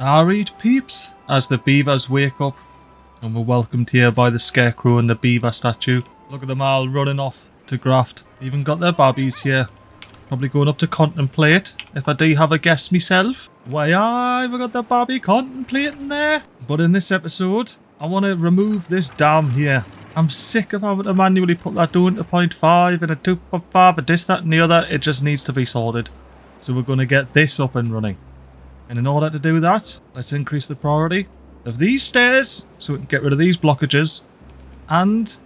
Alright peeps, as the beavers wake up and we're welcomed here by the scarecrow and the beaver statue. Look at them all running off to graft. Even got their babbies here. Probably going up to contemplate, if I do have a guess myself. Why aye, we got the babby contemplating there. But in this episode, I want to remove this dam here. I'm sick of having to manually put that down to 0.5 and a 2.5 and this, that and the other. It just needs to be sorted. So we're going to get this up and running. And in order to do that, let's increase the priority of these stairs so we can get rid of these blockages and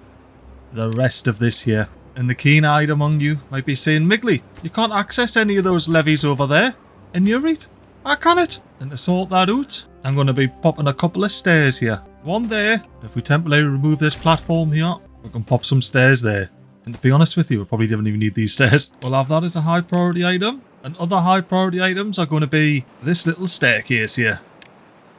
the rest of this here. And the keen-eyed among you might be saying, MiGly, you can't access any of those levees over there. And you're right, I can't. And to sort that out, I'm going to be popping a couple of stairs here. One there. If we temporarily remove this platform here, we can pop some stairs there. And to be honest with you, we probably don't even need these stairs. We'll have that as a high priority item. And other high priority items are going to be this little staircase here.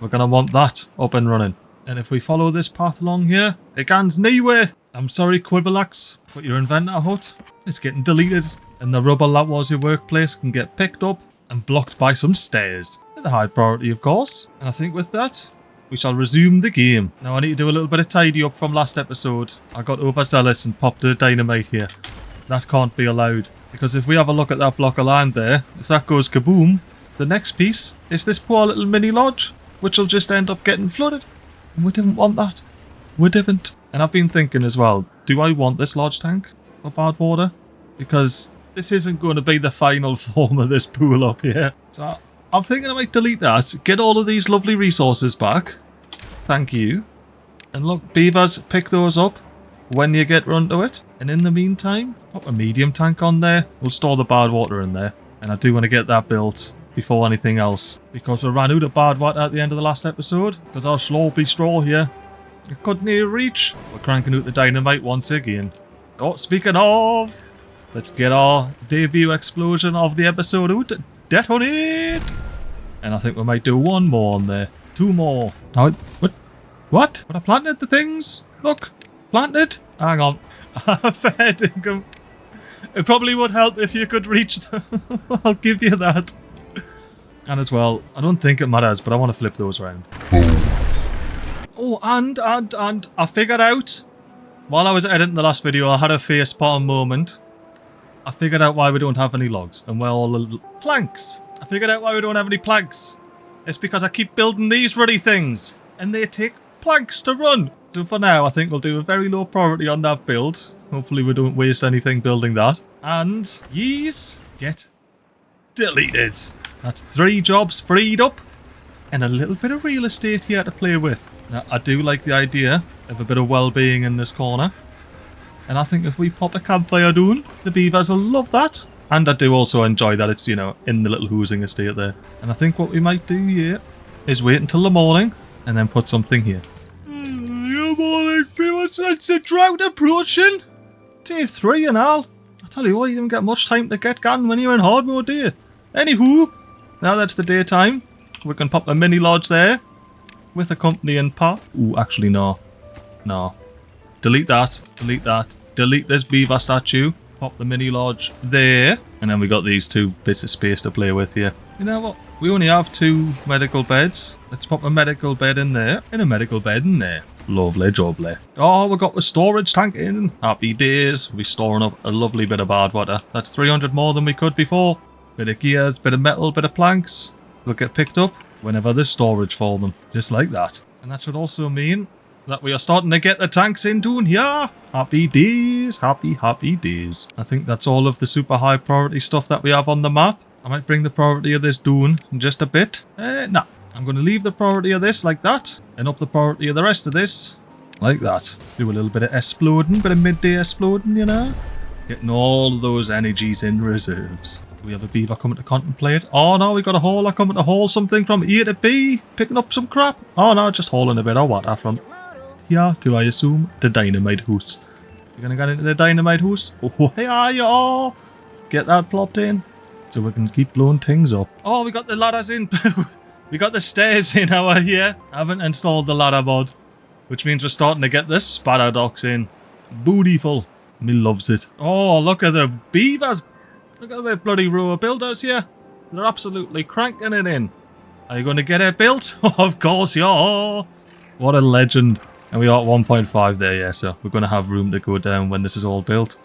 We're going to want that up and running. And if we follow this path along here, it goes nowhere. I'm sorry, Quibbleax, but your inventor hut, it's getting deleted. And the rubble that was your workplace can get picked up and blocked by some stairs. The high priority, of course. And I think with that, we shall resume the game. Now I need to do a little bit of tidy up from last episode. I got overzealous and popped a dynamite here. That can't be allowed. Because if we have a look at that block of land there, if that goes kaboom, the next piece is this poor little mini lodge, which will just end up getting flooded. And we didn't want that. We didn't. And I've been thinking as well, do I want this lodge tank for bad water? Because this isn't going to be the final form of this pool up here. So I'm thinking I might delete that, get all of these lovely resources back. Thank you. And look, beavers, pick those up when you get run to it. And in the meantime, put a medium tank on there. We'll store the bad water in there. And I do want to get that built before anything else. Because we ran out of bad water at the end of the last episode. Because our sloppy straw here, it couldn't even reach. We're cranking out the dynamite once again. Oh, speaking of, let's get our debut explosion of the episode out. Detonate! And I think we might do one more on there. Two more. Oh, what? What? But I planted the things. Look. Planted? Hang on. Fair dinkum. It probably would help if you could reach them. I'll give you that. And as well, I don't think it matters, but I want to flip those around. Oh, and I figured out, while I was editing the last video, I had a facepalm moment. I figured out why we don't have any logs. And well, all the planks. I figured out why we don't have any planks. It's because I keep building these ruddy things. And they take planks to run. So for now, I think we'll do a very low priority on that build. Hopefully we don't waste anything building that. And these get deleted. That's 3 jobs freed up. And a little bit of real estate here to play with. Now, I do like the idea of a bit of well-being in this corner. And I think if we pop a campfire down, the beavers will love that. And I do also enjoy that it's, you know, in the little housing estate there. And I think what we might do here is wait until the morning and then put something here. Good morning, beavers. It's the drought approaching. Day 3 and all. I tell you what, you don't get much time to get going when you're in hard mode, do you? Anywho, now that's the daytime. We can pop a mini lodge there with accompanying path. Ooh, actually, no. No. Delete that. Delete that. Delete this beaver statue. Pop the mini lodge there. And then we got these 2 bits of space to play with here. You know what? We only have 2 medical beds. Let's pop a medical bed in there. And a medical bed in there. Lovely jubbly. Oh, we got the storage tank in. Happy days. We'll be storing up a lovely bit of bad water. That's 300 more than we could before. Bit of gears, bit of metal, bit of planks. They'll get picked up whenever there's storage for them. Just like that. And that should also mean that we are starting to get the tanks in down here. Happy days. Happy, happy days. I think that's all of the super high priority stuff that we have on the map. I might bring the priority of this down in just a bit. Nah. I'm going to leave the priority of this like that. And up the priority of the rest of this like that. Do a little bit of exploding. Bit of midday exploding, you know. Getting all of those energies in reserves. We have a beaver coming to contemplate. Oh no, we got a hauler coming to haul something from A to B. Picking up some crap. Oh no, just hauling a bit of water from here to, I assume, the dynamite house. You're going to get into the dynamite house? Oh, here you are. Get that plopped in. So we can keep blowing things up. Oh, we got the ladders in. We got the stairs in our here. I haven't installed the ladder mod. Which means we're starting to get the spatter docks in. Beautiful. Me loves it. Oh, look at the beavers. Look at the bloody row of builders here. They're absolutely cranking it in. Are you going to get it built? Of course you are. What a legend. And we are at 1.5 there, yeah, so we're going to have room to go down when this is all built.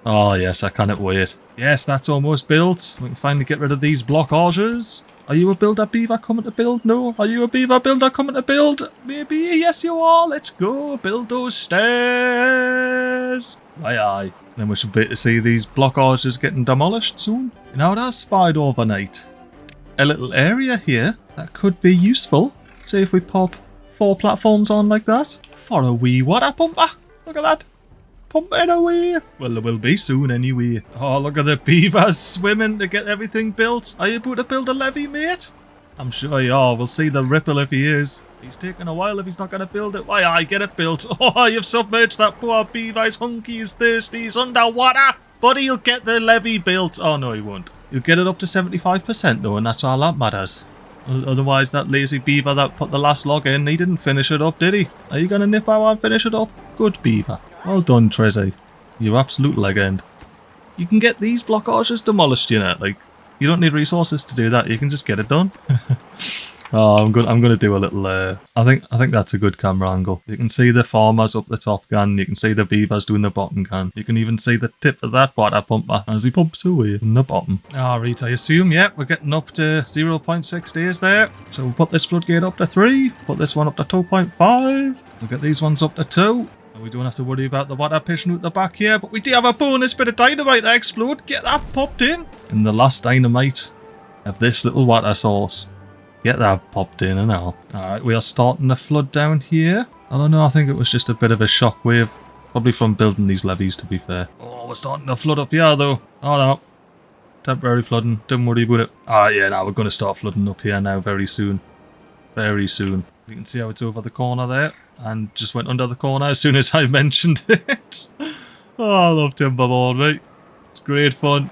Oh, yes, I cannot wait. Yes, that's almost built. We can finally get rid of these blockages. Are you a builder beaver coming to build? No. Are you a beaver builder coming to build? Maybe. Yes, you are. Let's go. Build those stairs. Aye, aye. Then we should be able to see these blockages getting demolished soon. You know what I spied overnight? A little area here that could be useful. See if we pop 4 platforms on like that. For a wee water pumper. Look at that. Pumping away. Well, there will be soon anyway. Oh, look at the beavers swimming to get everything built. Are you about to build a levee, mate? I'm sure you are. We'll see the ripple if he is. He's taking a while if he's not going to build it. Why, I get it built. Oh, you've submerged that poor beaver. He's hunky, he's thirsty, he's underwater. But he'll get the levee built. Oh, no, he won't. He'll get it up to 75% though, and that's all that matters. Otherwise, that lazy beaver that put the last log in, he didn't finish it up, did he? Are you going to nip out and finish it up? Good beaver. Well done, Trezzy. You're absolute legend. You can get these blockages demolished, you know. Like, you don't need resources to do that. You can just get it done. Oh, I'm gonna do a little. I think that's a good camera angle. You can see the farmers up the top can. You can see the beavers doing the bottom can. You can even see the tip of that water pumper as he pumps away in the bottom. Alright, I assume, yeah, we're getting up to 0.6 days there. So we'll put this floodgate up to 3. Put this one up to 2.5. We'll get these ones up to 2. We don't have to worry about the water pushing out the back here, but we do have a bonus bit of dynamite to explode. Get that popped in. And the last dynamite of this little water source. Get that popped in and all. Alright, we are starting to flood down here. I don't know, I think it was just a bit of a shockwave. Probably from building these levees, to be fair. Oh, we're starting to flood up here, though. Oh, no. Temporary flooding. Don't worry about it. Alright, yeah, now we're going to start flooding up here now very soon. Very soon. You can see how it's over the corner there. And just went under the corner as soon as I mentioned it. Oh, I love Timberborn, mate. It's great fun.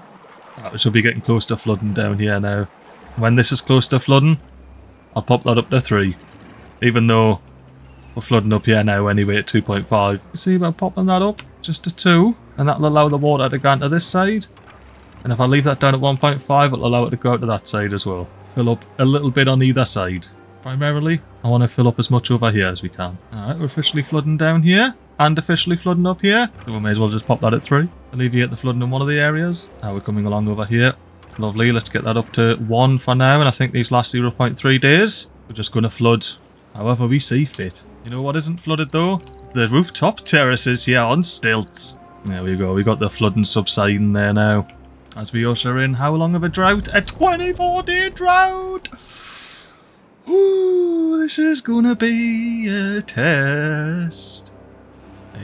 We should be getting close to flooding down here now. When this is close to flooding, I'll pop that up to 3. Even though we're flooding up here now anyway at 2.5. You see about popping that up just to 2. And that'll allow the water to go into this side. And if I leave that down at 1.5, it'll allow it to go out to that side as well. Fill up a little bit on either side. Primarily, I want to fill up as much over here as we can. Alright, we're officially flooding down here. And officially flooding up here. So we may as well just pop that at 3. Alleviate the flooding in one of the areas. Now we're coming along over here. Lovely, let's get that up to 1 for now. And I think these last 0.3 days, we're just going to flood however we see fit. You know what isn't flooded though? The rooftop terraces here on stilts. There we go, we got the flooding subsiding there now. As we usher in how long of a drought? A 24-day drought! Ooh, this is gonna be a test.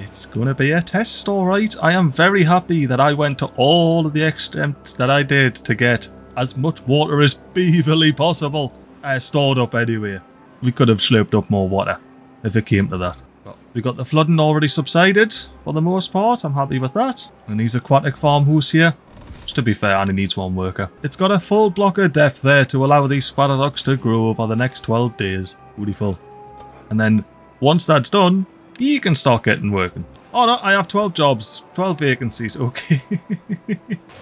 It's gonna be a test, alright. I am very happy that I went to all of the extent that I did to get as much water as beaverly possible stored up anyway. We could have slurped up more water if it came to that. But we got the flooding already subsided for the most part. I'm happy with that. And these aquatic farmhouse here. To be fair, only needs 1 worker. It's got a full block of depth there to allow these sparrowducks to grow over the next 12 days. Beautiful. And then, once that's done, you can start getting working. Oh no, I have 12 jobs. 12 vacancies, okay.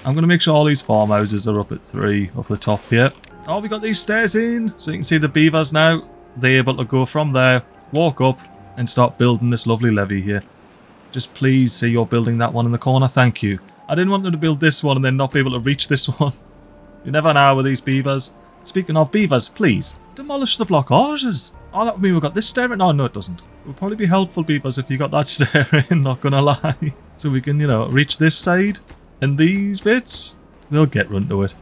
I'm going to make sure all these farmhouses are up at 3 off the top here. Oh, we got these stairs in. So you can see the beavers now. They're able to go from there, walk up, and start building this lovely levee here. Just please say you're building that one in the corner. Thank you. I didn't want them to build this one and then not be able to reach this one. You never know with these beavers. Speaking of beavers, please, demolish the blockages. Oh, that would mean we've got this stair in. Oh, no, it doesn't. It would probably be helpful, beavers, if you got that stair in, not gonna lie. So we can, you know, reach this side and these bits. They'll get run to it.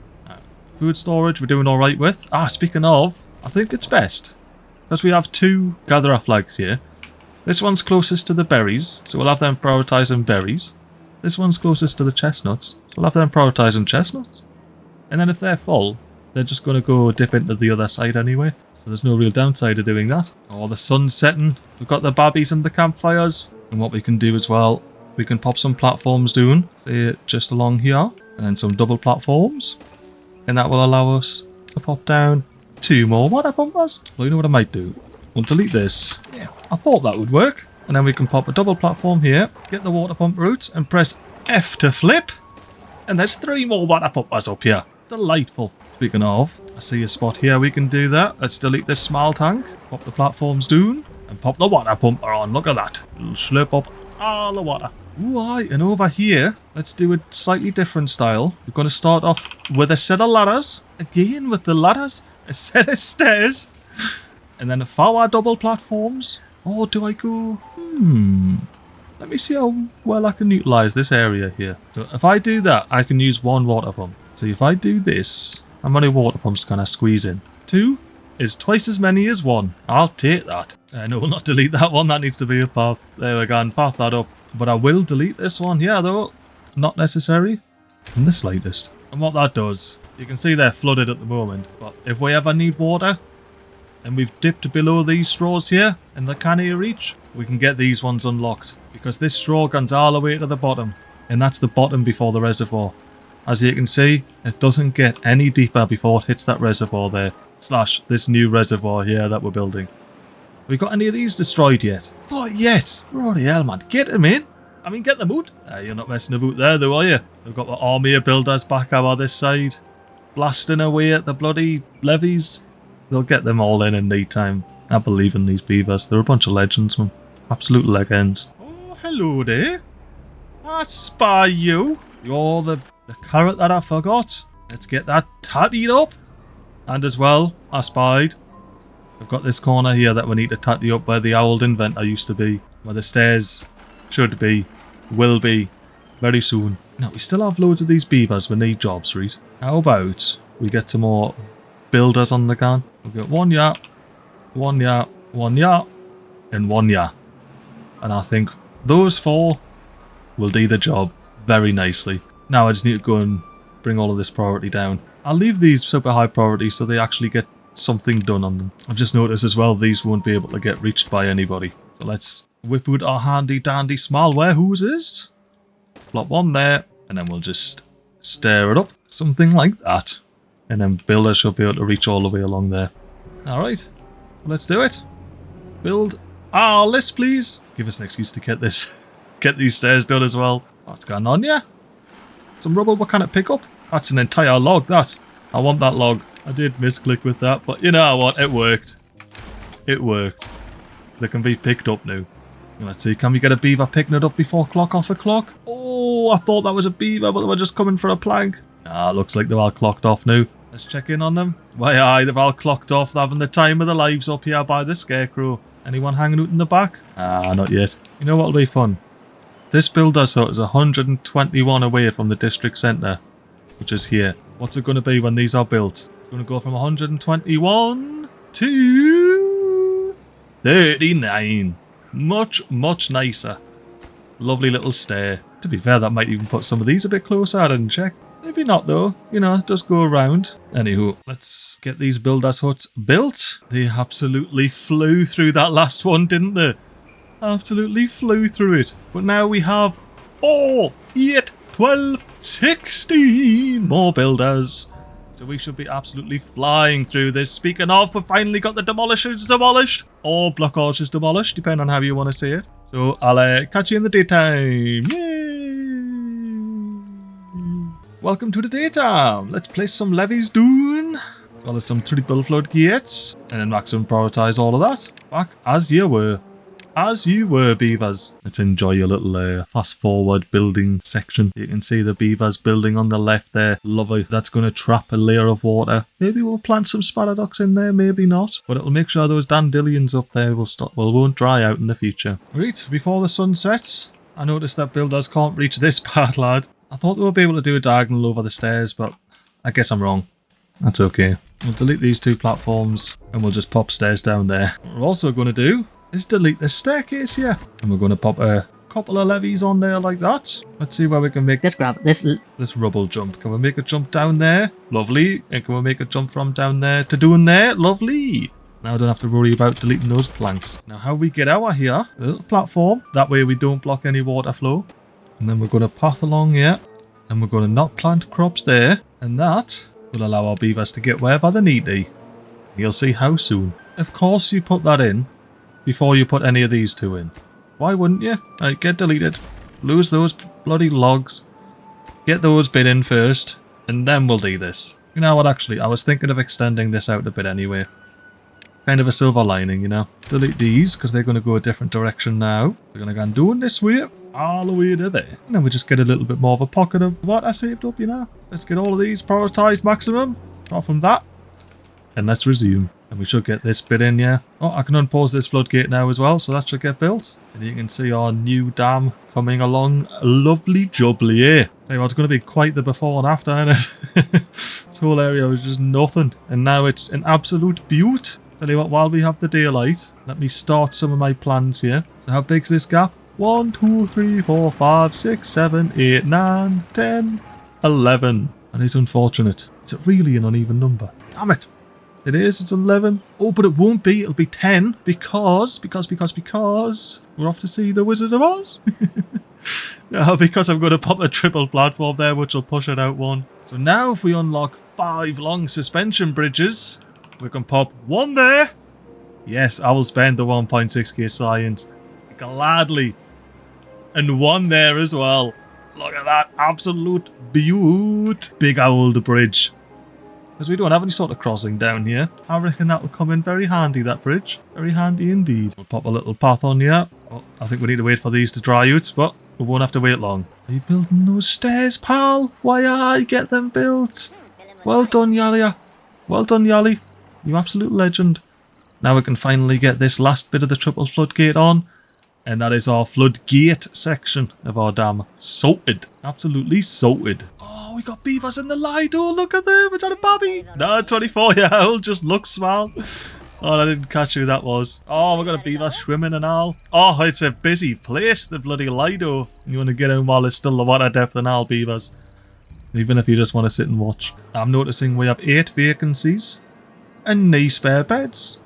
Food storage we're doing alright with. Ah, speaking of, I think it's best. Because we have 2 gatherer flags here. This one's closest to the berries, so we'll have them prioritising berries. This one's closest to the chestnuts, so we'll have them prioritising chestnuts. And then if they're full, they're just going to go dip into the other side anyway. So there's no real downside to doing that. Oh, the sun's setting. We've got the babbies and the campfires. And what we can do as well, we can pop some platforms down, say just along here. And then some double platforms. And that will allow us to pop down 2 more water pumpers. Well, you know what I might do? We'll delete this. Yeah, I thought that would work. And then we can pop a double platform here, get the water pump route, and press F to flip. And there's 3 more water pumpers up here. Delightful. Speaking of, I see a spot here we can do that. Let's delete this small tank. Pop the platforms down. And pop the water pumper on. Look at that. It'll slurp up all the water. Ooh, aye. And over here, let's do a slightly different style. We're going to start off with a set of ladders. Again, with the ladders. A set of stairs. And then 4 double platforms. Or do I go... Let me see how well I can utilise this area here. So if I do that, I can use 1 water pump. So if I do this, how many water pumps can I squeeze in? 2 is twice as many as 1. I'll take that. No, we'll not delete that one. That needs to be a path. There we go, and path that up. But I will delete this one here, though. Not necessary in the slightest. And what that does, you can see they're flooded at the moment. But if we ever need water, and we've dipped below these straws here, and they can't reach, we can get these ones unlocked. Because this straw goes all the way to the bottom. And that's the bottom before the reservoir. As you can see, it doesn't get any deeper before it hits that reservoir there. / this new reservoir here that we're building. Have we got any of these destroyed yet? Not yet. Bloody hell, man. Get them in. I mean, get them out. You're not messing about there, though, are you? We've got the army of builders back over this side. Blasting away at the bloody levies. They'll get them all in no time. I believe in these beavers. They're a bunch of legends, man. Absolute legends. Oh, hello there. I spy you. You're the carrot that I forgot. Let's get that tattied up. And as well, I spied. I've got this corner here that we need to tatty up where the old inventor used to be. Where the stairs should be, will be, very soon. Now, we still have loads of these beavers. We need jobs, right? How about we get some more builders on the gun? We'll get 1 yacht, 1 yacht, 1 yacht, and 1 yacht. And I think those 4 will do the job very nicely. Now I just need to go and bring all of this priority down. I'll leave these super high priority so they actually get something done on them. I've just noticed as well these won't be able to get reached by anybody. So let's whip out our handy dandy small warehouses. Plop 1 there, and then we'll just stir it up. Something like that. And then builders should be able to reach all the way along there. Alright, let's do it. Build our list, please. Give us an excuse to get this. Get these stairs done as well. What's going on here? Some rubble, what can it pick up? That's an entire log, that. I want that log. I did misclick with that, but you know what? It worked. It worked. They can be picked up now. Let's see, can we get a beaver picking it up before clock off a clock? Oh, I thought that was a beaver, but they were just coming for a plank. Looks like they're all clocked off now. Let's check in on them. Why, aye, they're all clocked off. They're having the time of their lives up here by the scarecrow. Anyone hanging out in the back? Not yet. You know what'll be fun? This builder's hut is 121 away from the district centre, which is here. What's it going to be when these are built? It's going to go from 121 to 39. Much, much nicer. Lovely little stair. To be fair, that might even put some of these a bit closer. I didn't check. Maybe not though. You know, it does go around. Anywho, let's get these builders' huts built. They absolutely flew through that last one, didn't they? Absolutely flew through it. But now we have 4, 8, 12, 16 more builders. So we should be absolutely flying through this. Speaking of, we've finally got the demolishers demolished. Or block arches demolished, depending on how you want to see it. So I'll catch you in the daytime. Yay! Welcome to the daytime. Let's place some levies down. As well as some triple floodgates. And then maximum prioritise all of that. Back as you were. As you were, beavers. Let's enjoy your little fast forward building section. You can see the beavers building on the left there. Lovely. That's going to trap a layer of water. Maybe we'll plant some spadderducks in there, maybe not. But it'll make sure those dandelions up there won't dry out in the future. Right, before the sun sets, I noticed that builders can't reach this part, lad. I thought they would be able to do a diagonal over the stairs, but I guess I'm wrong. That's okay. We'll delete these 2 platforms and we'll just pop stairs down there. What we're also going to do is delete this staircase here. And we're going to pop a couple of levies on there like that. Let's see where we can make this rubble jump. Can we make a jump down there? Lovely. And can we make a jump from down there to doing there? Lovely. Now I don't have to worry about deleting those planks. Now how we get out here, a little platform. That way we don't block any water flow. And then we're going to path along here. And we're going to not plant crops there. And that will allow our beavers to get wherever they need to. You'll see how soon. Of course you put that in before you put any of these 2 in. Why wouldn't you? Right, get deleted. Lose those bloody logs. Get those bit in first. And then we'll do this. You know what, actually, I was thinking of extending this out a bit anyway. Kind of a silver lining, you know. Delete these, because they're going to go a different direction now. We're going to go and doing this way, all the way to there. And then we just get a little bit more of a pocket of what I saved up, you know. Let's get all of these prioritised maximum. Apart from that. And let's resume. And we should get this bit in, yeah. Oh, I can unpause this floodgate now as well, so that should get built. And you can see our new dam coming along. Lovely jubbly, eh? Tell you what, it's going to be quite the before and after, isn't it? This whole area was just nothing. And now it's an absolute beaut. Tell you what, while we have the daylight, let me start some of my plans here. So how big's this gap? 1, 2, 3, 4, 5, 6, 7, 8, 9, 10, 11. And it's unfortunate. It's really an uneven number. Damn it. It is, it's 11. Oh, but it won't be, it'll be 10 because we're off to see the Wizard of Oz. No, because I'm going to pop a triple platform there, which will push it out one. So now if we unlock 5 long suspension bridges, we can pop 1 there. Yes, I will spend the 1.6k science. Gladly. And 1 there as well. Look at that, absolute beaut. Big old bridge. Because we don't have any sort of crossing down here. I reckon that'll come in very handy, that bridge. Very handy indeed. We'll pop a little path on here. Oh, I think we need to wait for these to dry out, but we won't have to wait long. Are you building those stairs, pal? Why I get them built? Well done, Yalia. Well done, Yali. You absolute legend. Now we can finally get this last bit of the triple floodgate on. And that is our floodgate section of our dam. Sorted. Absolutely sorted. Oh, we got beavers in the Lido. Look at them. Is that a babby? No, 24-year-old just looks small. Oh, I didn't catch who that was. Oh, we've got a beaver swimming and all. Oh, it's a busy place, the bloody Lido. You want to get in while there's still the water depth and all, beavers. Even if you just want to sit and watch. I'm noticing we have 8 vacancies. And 9 spare beds.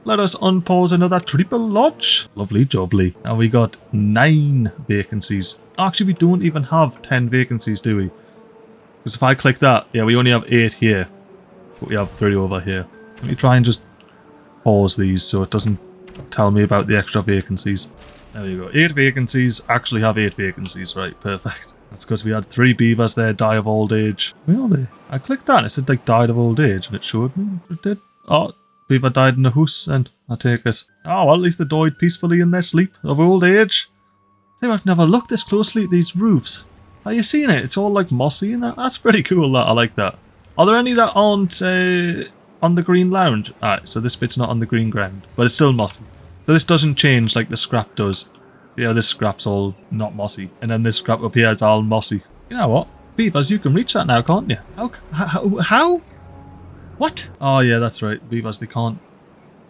Let us unpause another triple lodge. Lovely jubbly. And we got 9 vacancies. Actually, we don't even have 10 vacancies, do we? Because if I click that, yeah, we only have 8 here. But we have 3 over here. Let me try and just pause these so it doesn't tell me about the extra vacancies. There you go. 8 vacancies. Actually have 8 vacancies. Right, perfect. That's because we had 3 beavers there die of old age. Where are they? I clicked that and it said like died of old age and it showed me. It did. Oh. Beaver died in a house, and I take it. Oh, well, at least they died peacefully in their sleep of old age. I've never looked this closely at these roofs. Are you seeing it? It's all like mossy and that. That's pretty cool, that. I like that. Are there any that aren't on the green lounge? Alright, so this bit's not on the green ground, but it's still mossy. So this doesn't change like the scrap does. See how this scrap's all not mossy, and then this scrap up here is all mossy. You know what? Beavers, you can reach that now, can't you? How? What? Oh yeah, that's right. Beavers, they can't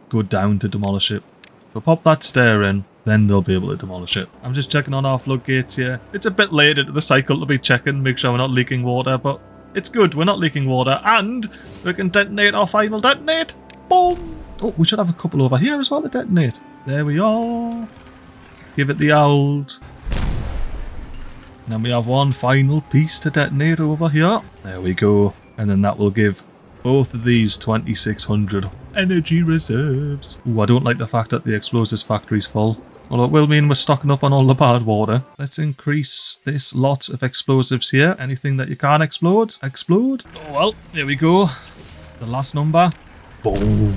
go down to demolish it. If we pop that stair in, then they'll be able to demolish it. I'm just checking on our floodgates here. It's a bit late into the cycle to be checking, make sure we're not leaking water, but it's good, we're not leaking water, and we can detonate our final detonate. Boom! Oh, we should have a couple over here as well to detonate. There we are. Give it the old. And then we have one final piece to detonate over here. There we go. And then that will give both of these 2600 energy reserves. Ooh, I don't like the fact that the explosives factory's full. Although it will mean we're stocking up on all the bad water. Let's increase this lot of explosives here. Anything that you can't explode, explode. Oh well, there we go. The last number. Boom.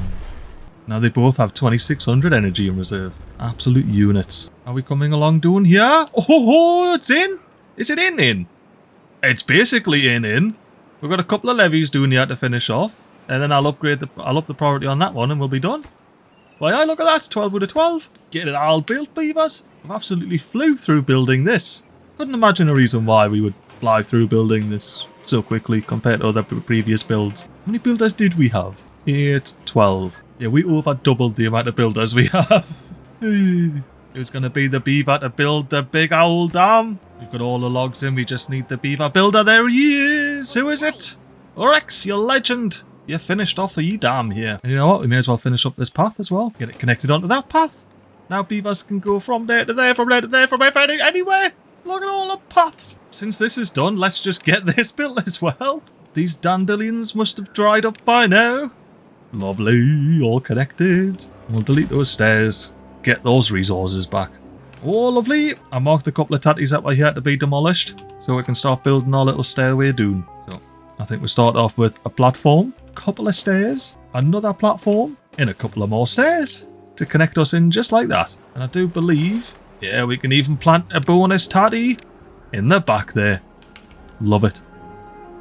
Now they both have 2600 energy in reserve. Absolute units. Are we coming along doing here? Oh, it's in. Is it in? It's basically in. We've got a couple of levies doing here to finish off, and then I'll up the priority on that one, and we'll be done. Why, look at that, 12 out of 12. Get it all built, beavers. I've absolutely flew through building this. Couldn't imagine a reason why we would fly through building this so quickly compared to other previous builds. How many builders did we have? 8, 12. Yeah, we over doubled the amount of builders we have. Who's going to be the beaver to build the big old dam? We've got all the logs in, we just need the beaver builder. There he is! Who is it? Rex, you legend! You finished off the dam here. And you know what? We may as well finish up this path as well. Get it connected onto that path. Now beavers can go from there to there, from there to there, from anywhere. Look at all the paths. Since this is done, let's just get this built as well. These dandelions must have dried up by now. Lovely, all connected. We'll delete those stairs. Get those resources back. Oh, lovely. I marked a couple of tatties that were here to be demolished, so we can start building our little stairway dune. So, I think we start off with a platform, a couple of stairs, another platform, and a couple of more stairs to connect us in just like that. And I do believe, yeah, we can even plant a bonus tatty in the back there. Love it.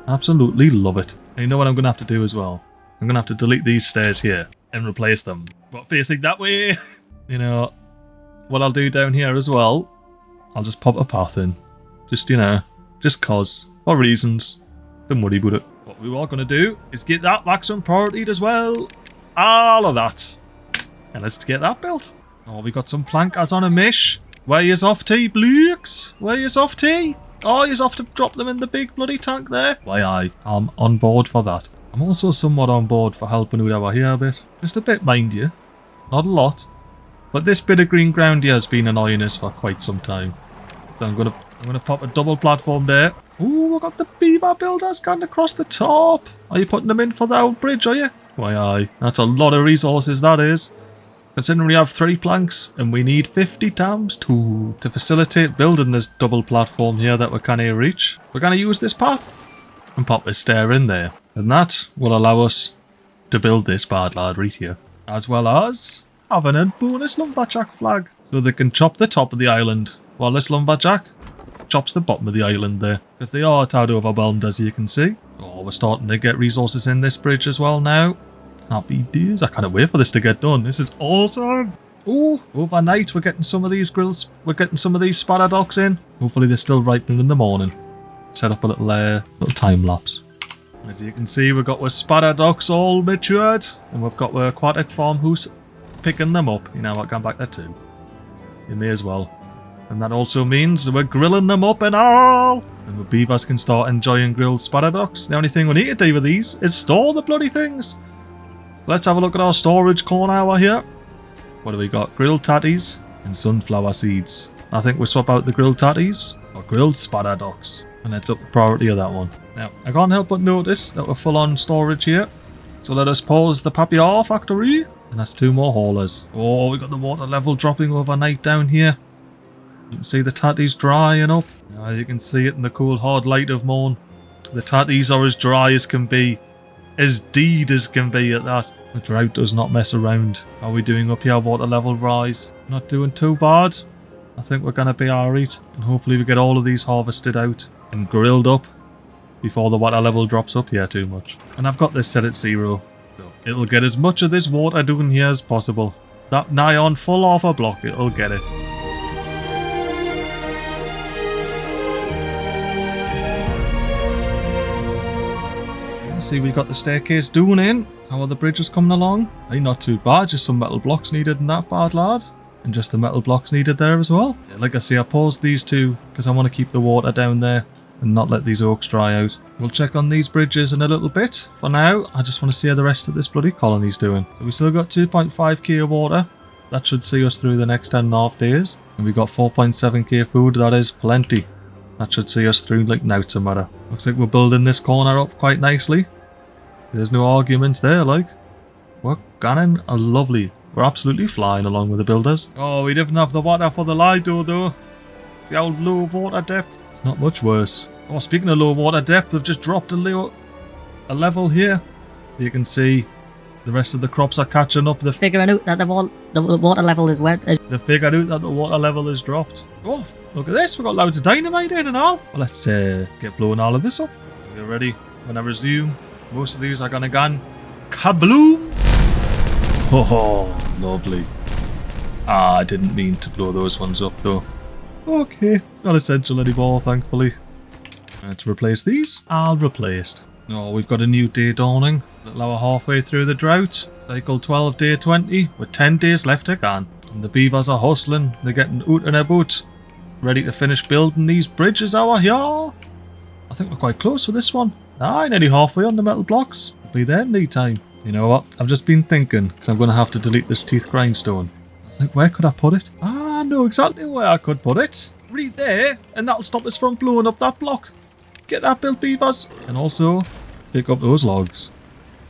Absolutely love it. And you know what I'm going to have to do as well? I'm going to have to delete these stairs here and replace them. But facing that way, you know, what I'll do down here as well, I'll just pop a path in. Just, you know, just cause, for reasons. Don't worry about it. What we are going to do is get that maximum priority as well. All of that. And let's get that built. Oh, we got some plankers on a mesh. Where yous off to, Blukes? Where yous off to? Oh, yous off to drop them in the big bloody tank there? Why, I'm on board for that. I'm also somewhat on board for helping out over here a bit. Just a bit, mind you. Not a lot. But this bit of green ground here has been annoying us for quite some time. So I'm gonna pop a double platform there. Ooh, we've got the beaver builders going across the top. Are you putting them in for the old bridge, are you? Why, that's a lot of resources, that is. Considering we have 3 planks and we need 50 times 2 to facilitate building this double platform here that we can't reach. We're going to use this path and pop this stair in there. And that will allow us to build this bad lad right here. As well as having a bonus lumberjack flag. So they can chop the top of the island while this lumberjack chops the bottom of the island there. Because they are tad overwhelmed, as you can see. Oh, we're starting to get resources in this bridge as well now. Happy days. I can't wait for this to get done. This is awesome. Oh, overnight we're getting some of these grills. We're getting some of these spatter docks in. Hopefully they're still ripening in the morning. Set up a little time lapse. As you can see, we've got our spatter docks all matured. And we've got our aquatic farmhouse picking them up. You know what, going back there too. You may as well. And that also means we're grilling them up and all. And the beavers can start enjoying grilled spatter docks. The only thing we need to do with these is store the bloody things. So let's have a look at our storage corner over here. What do we got? Grilled tatties and sunflower seeds. I think we'll swap out the grilled tatties for grilled spatter docks. And that's up the priority of that one. Now, I can't help but notice that we're full on storage here. So let us pause the Papier factory. And that's 2 more haulers. Oh, we got the water level dropping overnight down here. You can see the tatties drying up. Now you can see it in the cool hard light of morn. The tatties are as dry as can be. As deed as can be at that. The drought does not mess around. How are we doing up here? Water level rise. Not doing too bad. I think we're going to be alright. And hopefully we get all of these harvested out and grilled up before the water level drops up here too much. And I've got this set at 0. So it'll get as much of this water down here as possible. That nigh on full off a block, it'll get it. See, we got the staircase doing in. How are the bridges coming along? Hey, not too bad. Just some metal blocks needed in that bad lad. And just the metal blocks needed there as well. Yeah, like I say, I paused these 2 because I want to keep the water down there and not let these oaks dry out. We'll check on these bridges in a little bit. For now, I just want to see how the rest of this bloody colony's doing. So we still got 2.5k of water. That should see us through the next 10.5 days. And we got 4.7k food. That is plenty. That should see us through like nowt's a matter. Looks like we're building this corner up quite nicely. There's no arguments there, like. We're gunning a lovely. We're absolutely flying along with the builders. Oh, we didn't have the water for the Lido though. The old low water depth. It's not much worse. Oh, speaking of low water depth, we've just dropped a level here. You can see the rest of the crops are catching up. They're figuring out that the water level is wet. They figured out that the water level has dropped. Oh, look at this. We've got loads of dynamite in and all. Well, let's get blowing all of this up. Are you ready? When I resume, most of these are gonna gun kabloom. Oh, lovely. Ah, I didn't mean to blow those ones up though. Okay, it's not essential anymore, thankfully. To replace these, I'll replace. Oh, we've got a new day dawning. A little over halfway through the drought. Cycle 12, day 20, with 10 days left to go. And the beavers are hustling. They're getting out and about, ready to finish building these bridges over here. I think we're quite close for this one. Aye, nearly halfway on the metal blocks. We'll be there in no time. You know what? I've just been thinking, because I'm going to have to delete this teeth grindstone. I was like, where could I put it? Ah, I know exactly where I could put it. Right there, and that'll stop us from blowing up that block. Get that built, beavers. And also, pick up those logs.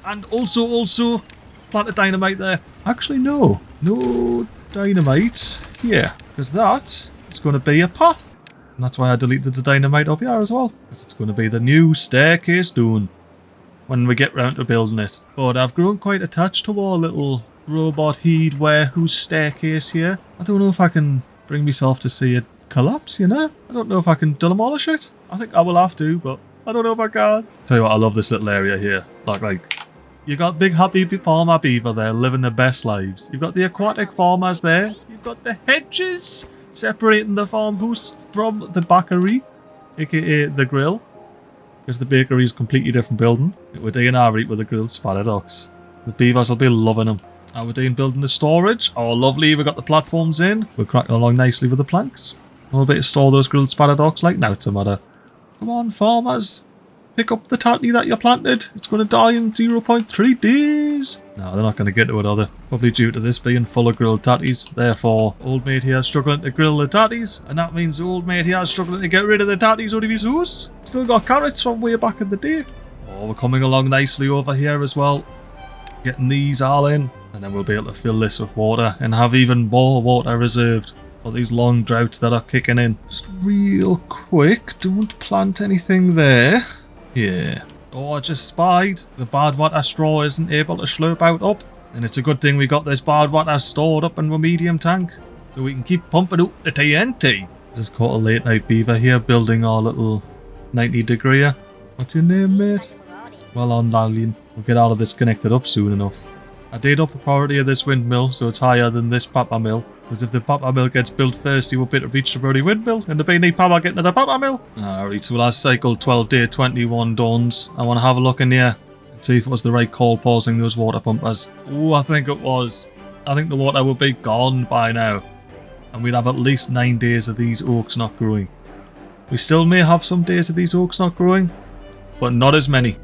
And also, plant a dynamite there. Actually, no. No dynamite here. Because that is going to be a path. And that's why I deleted the dynamite up here as well. Because it's going to be the new staircase done when we get round to building it. But I've grown quite attached to our little robot heed warehouse staircase here. I don't know if I can bring myself to see it collapse, you know? I don't know if I can demolish it. I think I will have to, but I don't know if I can. Tell you what, I love this little area here. Like, you got big happy farmer beaver there living their best lives. You've got the aquatic farmers there. You've got the hedges separating the farmhouse from the bakery, aka the grill. Because the bakery is a completely different building. We're doing our eat with the grilled spadadocs. The beavers will be loving them. And we're doing building the storage. Oh, lovely. We've got the platforms in. We're cracking along nicely with the planks. We'll be able to store those grilled spadadocs like now, it's a matter. Come on, farmers. Pick up the tatty that you planted. It's going to die in 0.3 days. No, they're not going to get to it, are they? Probably due to this being full of grilled tatties. Therefore, old mate here is struggling to grill the tatties. And that means the old mate here is struggling to get rid of the tatties out of his house. Still got carrots from way back in the day. Oh, we're coming along nicely over here as well. Getting these all in. And then we'll be able to fill this with water and have even more water reserved for these long droughts that are kicking in. Just real quick, don't plant anything there. Yeah. Oh, I just spied the bad water straw isn't able to slurp up. And it's a good thing we got this bad water stored up in the medium tank. So we can keep pumping out the TNT. Just caught a late night beaver here building our little 90-degree. What's your name, mate? Well on, darling. We'll get out of this connected up soon enough. I did up the priority of this windmill, so it's higher than this papa mill. Because if the papa mill gets built first, he will be able to reach the bloody windmill, and the baby papa getting to the papa mill. Alright, so last cycle 12 day 21 dawns. I want to have a look in here and see if it was the right call pausing those water pumpers. Oh, I think it was. I think the water will be gone by now. And we'd have at least 9 days of these oaks not growing. We still may have some days of these oaks not growing, but not as many.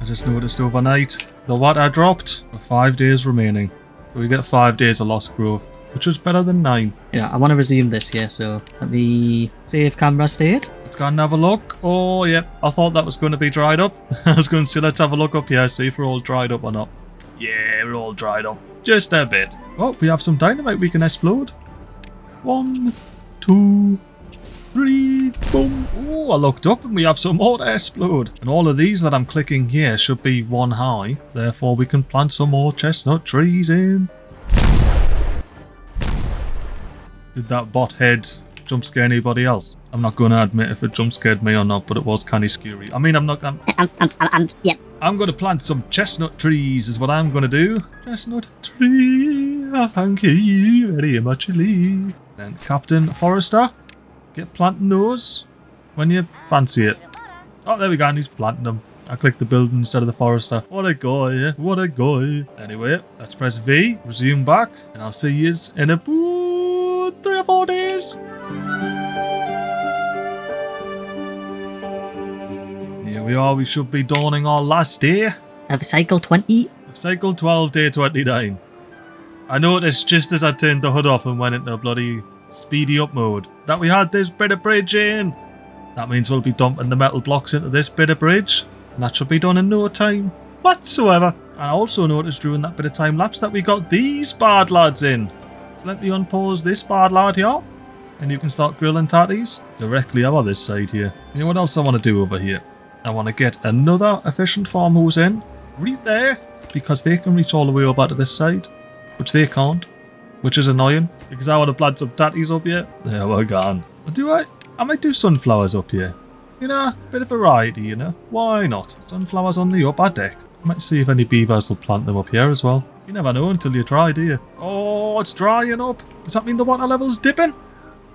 I just noticed overnight the water dropped with 5 days remaining. So we get 5 days of lost growth, which was better than 9. Yeah, I want to resume this here, so let me save camera state. Let's go and have a look. Oh, yep. I thought that was going to be dried up. I was going to say, let's have a look up here, see if we're all dried up or not. Yeah, we're all dried up. Just a bit. Oh, we have some dynamite we can explode. 1, 2, 3, boom. Oh, I looked up and we have some more to explode. And all of these that I'm clicking here should be 1 high. Therefore, we can plant some more chestnut trees in. Did that bot head jump scare anybody else? I'm not going to admit if it jump scared me or not, but it was kind of scary. I mean, Yep. I'm going to plant some chestnut trees is what I'm going to do. Chestnut tree, thank you very much. Then Captain Forrester, get planting those when you fancy it. Oh, there we go, and he's planting them. I clicked the building instead of the Forester. What a guy, yeah? What a guy. Anyway, let's press V, resume back, and I'll see you in about 3 or 4 days. Here we are, we should be dawning our last day. Of cycle 20. Of cycle 12, day 29. I noticed just as I turned the hood off and went into bloody speedy up mode that we had this bit of bridge in. That means we'll be dumping the metal blocks into this bit of bridge, and that should be done in no time whatsoever. And I also noticed during that bit of time lapse that we got these bad lads in. So let me unpause this bad lad here, and you can start grilling tatties directly over this side here. You know what else I want to do over here? I want to get another efficient farmhouse in right there, because they can reach all the way over to this side, which they can't, which is annoying because I want to plant some tatties up here. There we're gone. I might do sunflowers up here. You know, a bit of variety, you know. Why not? Sunflowers on the upper deck. I might see if any beavers will plant them up here as well. You never know until you try, do you? Oh, it's drying up. Does that mean the water level's dipping?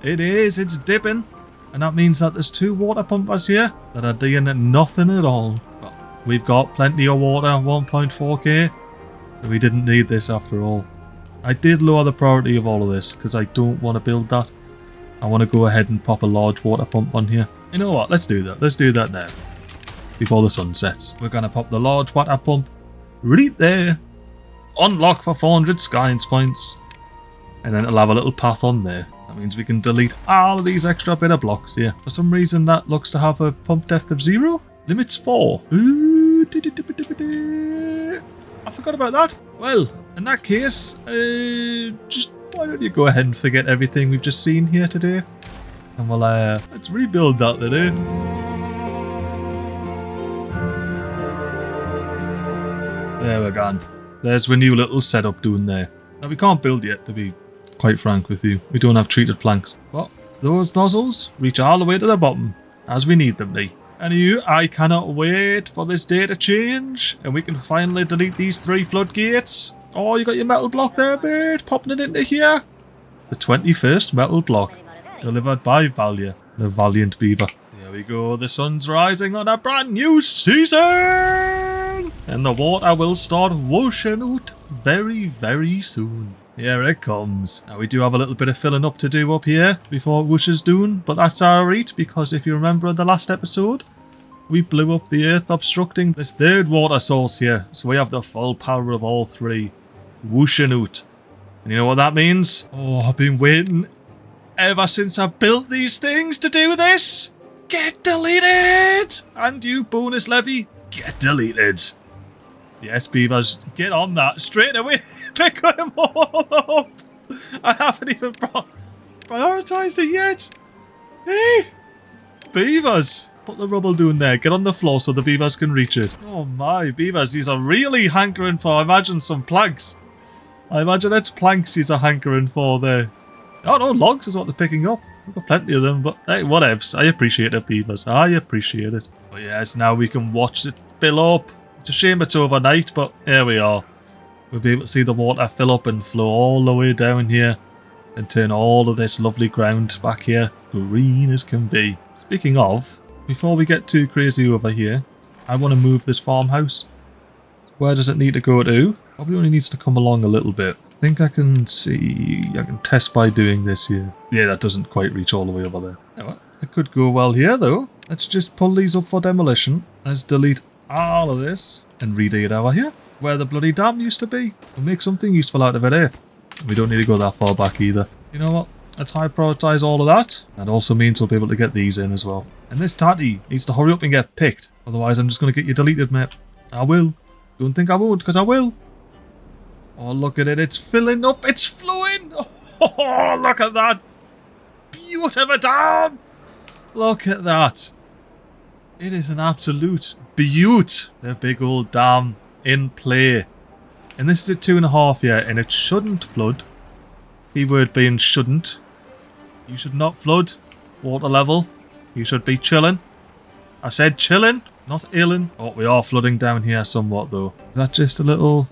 It is, it's dipping. And that means that there's 2 water pumpers here that are doing nothing at all. But we've got plenty of water, 1.4k. So we didn't need this after all. I did lower the priority of all of this because I don't want to build that. I want to go ahead and pop a large water pump on here. You know what? Let's do that. Let's do that now. Before the sun sets. We're going to pop the large water pump right there. Unlock for 400 science points. And then it'll have a little path on there. That means we can delete all of these extra bit of blocks here. For some reason that looks to have a pump depth of 0. Limits 4. I forgot about that. Well, in that case, just why don't you go ahead and forget everything we've just seen here today, and we'll let's rebuild that today. There we're gone. There's our new little setup doing there. Now we can't build yet, to be quite frank with you. We don't have treated planks, but those nozzles reach all the way to the bottom as we need them to. Anywho, I cannot wait for this day to change and we can finally delete these 3 floodgates. Oh, you got your metal block there, mate, popping it into here. The 21st metal block, delivered by Valia, the valiant beaver. There we go, the sun's rising on a brand new season! And the water will start whooshing out very, very soon. Here it comes. Now we do have a little bit of filling up to do up here before it whooshes down, but that's alright because if you remember in the last episode, we blew up the earth obstructing this 3rd water source here. So we have the full power of all 3 whooshing out. And you know what that means? Oh, I've been waiting ever since I built these things to do this. Get deleted! And you bonus levy, get deleted. Yes, beavers, get on that straight away. Pick them all up. I haven't even prioritised it yet. Hey, beavers, put the rubble down there. Get on the floor so the beavers can reach it. Oh my, beavers, these are really hankering for, I imagine, some planks. I imagine it's planks he's a hankering for there. Oh no, logs is what they're picking up. I've got plenty of them, but hey, whatevs. I appreciate it, beavers. I appreciate it. But yes, now we can watch it fill up. It's a shame it's overnight, but here we are. We'll be able to see the water fill up and flow all the way down here and turn all of this lovely ground back here green as can be. Speaking of, before we get too crazy over here, I want to move this farmhouse. Where does it need to go to? Probably only needs to come along a little bit. I think I can see, I can test by doing this here. Yeah, that doesn't quite reach all the way over there. No, it could go well here though. Let's just pull these up for demolition. Let's delete all of this and redo it over here, where the bloody dam used to be. We'll make something useful out of it here. We don't need to go that far back either. You know what? Let's high prioritise all of that. That also means we'll be able to get these in as well. And this tatty needs to hurry up and get picked. Otherwise, I'm just going to get you deleted, mate. I will. Don't think I won't, because I will. Oh, look at it. It's filling up. It's flowing. Oh, look at that. Beautiful dam. Look at that. It is an absolute beaut. The Big Ole Dam in play. And this is at 2.5 year, and it shouldn't flood. Keyword being shouldn't. You should not flood water level. You should be chilling. I said chilling, not illing. Oh, we are flooding down here somewhat though. Is that just a little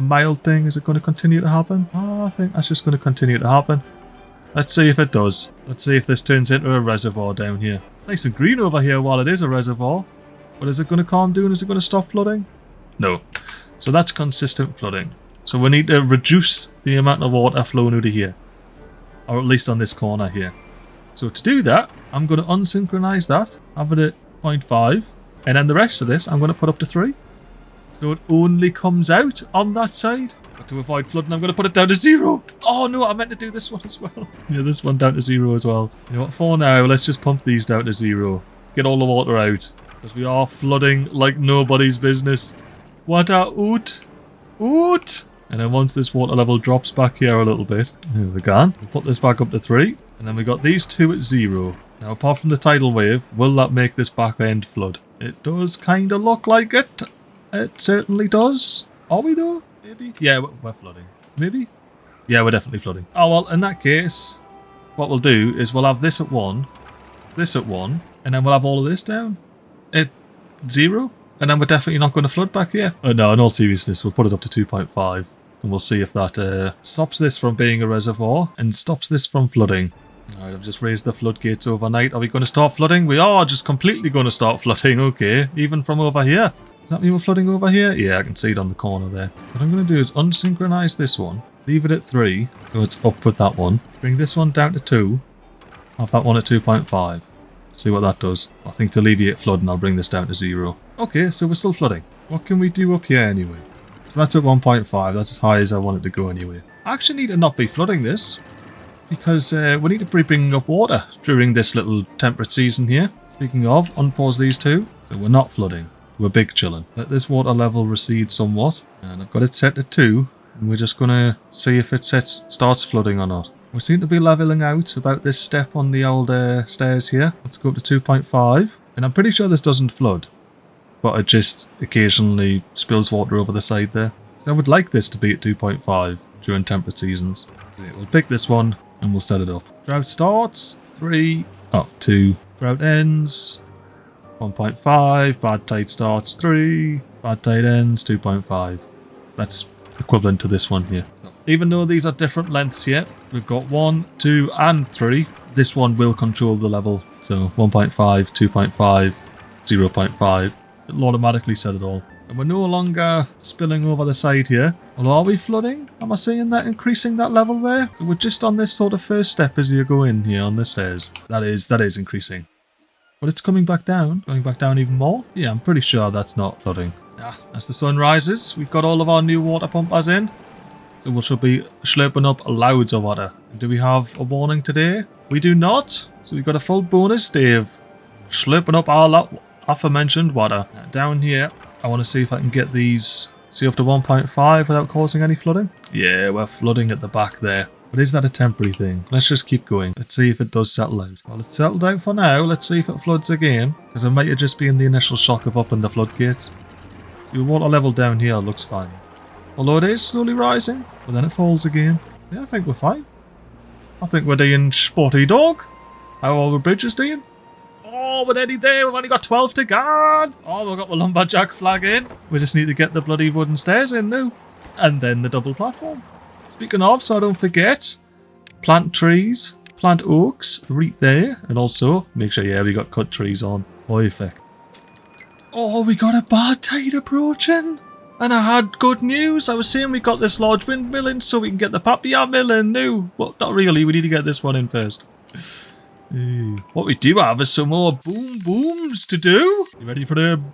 mild thing? Is it going to continue to happen? Oh, I think that's just going to continue to happen. Let's see if it does. Let's see if this turns into a reservoir down here. It's nice and green over here while it is a reservoir. But is it going to calm down? Is it going to stop flooding? No. So that's consistent flooding. So we need to reduce the amount of water flowing out of here. Or at least on this corner here. So to do that, I'm going to unsynchronize that. Have it at 0.5. And then the rest of this, I'm going to put up to 3. So it only comes out on that side. But to avoid flooding, I'm going to put it down to 0. Oh no, I meant to do this one as well. Yeah, this one down to 0 as well. You know what, for now, let's just pump these down to 0. Get all the water out. Because we are flooding like nobody's business. What a oot. Oot! And then once this water level drops back here a little bit, there we go. We'll put this back up to 3. And then we got these 2 at 0. Now apart from the tidal wave, will that make this back end flood? It does kind of look like it. It certainly does. Are we though? Maybe? Yeah, we're flooding. Maybe? Yeah, we're definitely flooding. Oh well, in that case, what we'll do is we'll have this at 1, this at 1, and then we'll have all of this down at 0. And then we're definitely not going to flood back here. Oh no, in all seriousness, we'll put it up to 2.5. And we'll see if that stops this from being a reservoir and stops this from flooding. Alright, I've just raised the floodgates overnight. Are we going to start flooding? We are just completely going to start flooding. Okay, even from over here. Does that mean we're flooding over here? Yeah, I can see it on the corner there. What I'm going to do is unsynchronize this one. Leave it at 3, so it's up with that one. Bring this one down to 2. Have that one at 2.5. See what that does. I think to alleviate flooding, I'll bring this down to 0. Okay, so we're still flooding. What can we do up here anyway? So that's at 1.5. That's as high as I want it to go anyway. I actually need to not be flooding this. Because we need to be bringing up water during this little temperate season here. Speaking of, unpause these 2. So we're not flooding. We're big chilling. Let this water level recede somewhat. And I've got it set to 2. And we're just going to see if it starts flooding or not. We seem to be levelling out about this step on the old stairs here. Let's go up to 2.5. And I'm pretty sure this doesn't flood. But it just occasionally spills water over the side there. So I would like this to be at 2.5 during temperate seasons. So we'll pick this one and we'll set it up. Drought starts. 3. Oh, 2. Drought ends. 1.5. Bad tide starts. 3. Bad tide ends. 2.5. That's equivalent to this one here. So, even though these are different lengths here, we've got 1, 2 and 3. This one will control the level. So 1.5, 2.5, 0.5. It'll automatically set it all. And we're no longer spilling over the side here. Well, are we flooding? Am I seeing that increasing that level there? So we're just on this sort of first step as you go in here on the stairs. That is increasing. But it's coming back down. Going back down even more. Yeah, I'm pretty sure that's not flooding. As the sun rises, we've got all of our new water pumpers in. So we should be slurping up loads of water. Do we have a warning today? We do not. So we've got a full bonus day of slurping up all that aforementioned water. Down here, I want to see if I can get these up to 1.5 without causing any flooding. Yeah, we're flooding at the back there. But is that a temporary thing? Let's just keep going. Let's see if it does settle out. Well, it's settled out for now. Let's see if it floods again. Because it might just be in the initial shock of opening the floodgates. The water level down here looks fine. Although it is slowly rising, but then it falls again. Yeah, I think we're fine. I think we're doing sporty dog. How are the bridges doing? Oh, we're nearly there. We've only got 12 to guard. Oh, we've got the lumberjack flag in. We just need to get the bloody wooden stairs in now. And then the double platform. Speaking of, so I don't forget, plant trees, plant oaks right there. And also, make sure, yeah, we got cut trees on. Perfect. Oh, we got a bad tide approaching. And I had good news. I was saying we got this large windmill in so we can get the papilla mill in now. Well, not really. We need to get this one in first. What we do have is some more boom booms to do. You ready for them?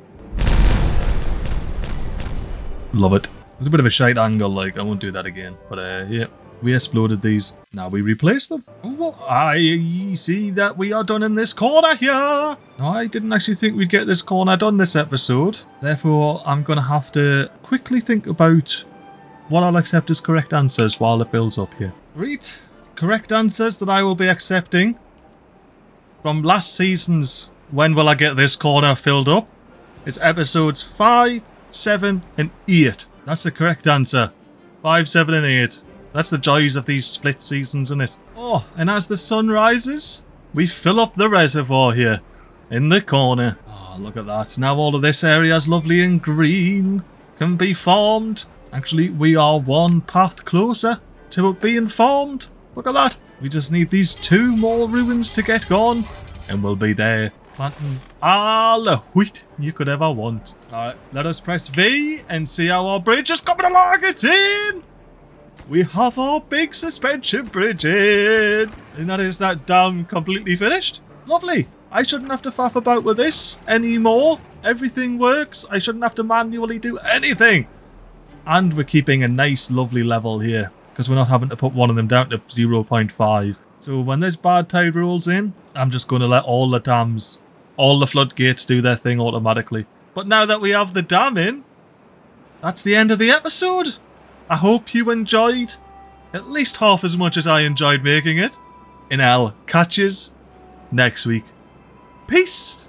Love it. It's a bit of a shite angle, like, I won't do that again. But, yeah. We exploded these. Now we replace them. Oh, I see that we are done in this corner here. No, I didn't actually think we'd get this corner done this episode. Therefore, I'm going to have to quickly think about what I'll accept as correct answers while it builds up here. Right. Correct answers that I will be accepting from last season's When Will I Get This Corner Filled Up? It's episodes 5, 7 and 8. That's the correct answer. 5, 7 and 8. That's the joys of these split seasons, isn't it? Oh, and as the sun rises, we fill up the reservoir here in the corner. Oh, look at that. Now all of this area is lovely and green. Can be farmed. Actually, we are one path closer to it being farmed. Look at that. We just need these 2 more ruins to get gone. And we'll be there planting all the wheat you could ever want. Alright, let us press V and see how our bridge is coming along. It's in! We have our big suspension bridge in. And that is that dam completely finished. Lovely. I shouldn't have to faff about with this anymore. Everything works. I shouldn't have to manually do anything. And we're keeping a nice, lovely level here. Because we're not having to put one of them down to 0.5. So when this bad tide rolls in, I'm just going to let all the dams, all the floodgates do their thing automatically. But now that we have the dam in, that's the end of the episode. I hope you enjoyed at least half as much as I enjoyed making it. And I'll catch yous next week. Peace!